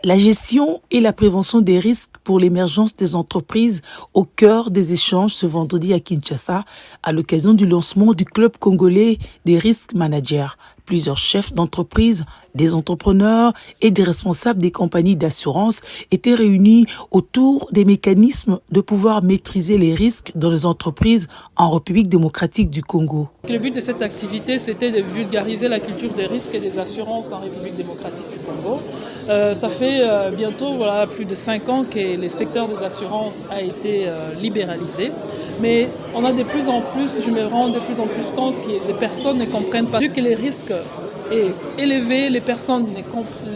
La gestion et la prévention des risques pour l'émergence des entreprises au cœur des échanges ce vendredi à Kinshasa à l'occasion du lancement du Club congolais des risques managers. Plusieurs chefs d'entreprise, des entrepreneurs et des responsables des compagnies d'assurance étaient réunis autour des mécanismes de pouvoir maîtriser les risques dans les entreprises en République démocratique du Congo. Le but de cette activité, c'était de vulgariser la culture des risques et des assurances en République démocratique du Congo. Ça fait bientôt plus de 5 ans que le secteur des assurances a été libéralisé. Mais on a de plus en plus, je me rends de plus en plus compte que les personnes ne comprennent pas. Vu que les risques est élevé, les personnes,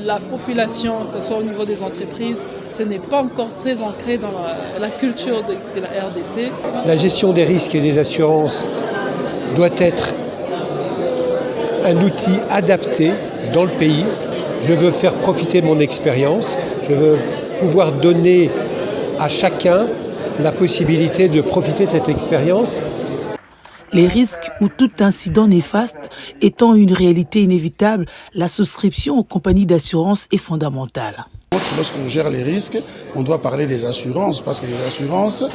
la population, que ce soit au niveau des entreprises, ce n'est pas encore très ancré dans la culture de la RDC. La gestion des risques et des assurances doit être un outil adapté dans le pays. Je veux faire profiter mon expérience, je veux pouvoir donner à chacun la possibilité de profiter de cette expérience. Les risques ou tout incident néfaste étant une réalité inévitable, la souscription aux compagnies d'assurance est fondamentale. Lorsqu'on gère les risques, on doit parler des assurances parce que les assurances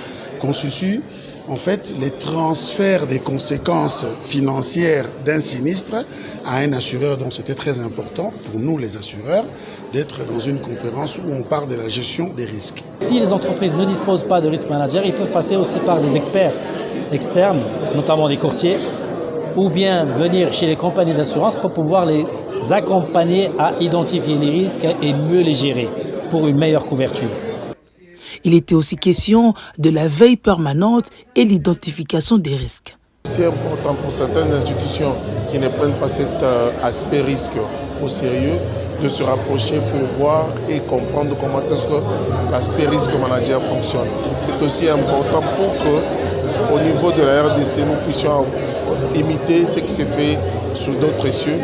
constituent en fait les transferts des conséquences financières d'un sinistre à un assureur. Donc c'était très important pour nous les assureurs d'être dans une conférence où on parle de la gestion des risques. Si les entreprises ne disposent pas de risk manager, ils peuvent passer aussi par des experts externes, notamment des courtiers, ou bien venir chez les compagnies d'assurance pour pouvoir les accompagner à identifier les risques et mieux les gérer pour une meilleure couverture. Il était aussi question de la veille permanente et l'identification des risques. C'est important pour certaines institutions qui ne prennent pas cet aspect risque au sérieux de se rapprocher pour voir et comprendre comment est-ce que l'aspect risque manager fonctionne. C'est aussi important pour que, au niveau de la RDC, nous puissions imiter ce qui s'est fait sur d'autres cieux.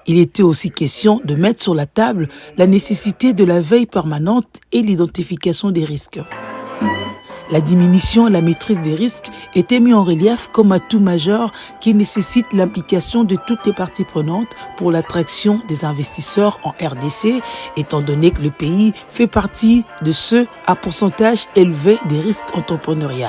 Il était aussi question de mettre sur la table la nécessité de la veille permanente et l'identification des risques. La diminution et la maîtrise des risques étaient mis en relief comme atout majeur qui nécessite l'implication de toutes les parties prenantes pour l'attraction des investisseurs en RDC, étant donné que le pays fait partie de ceux à pourcentage élevé des risques entrepreneuriaux.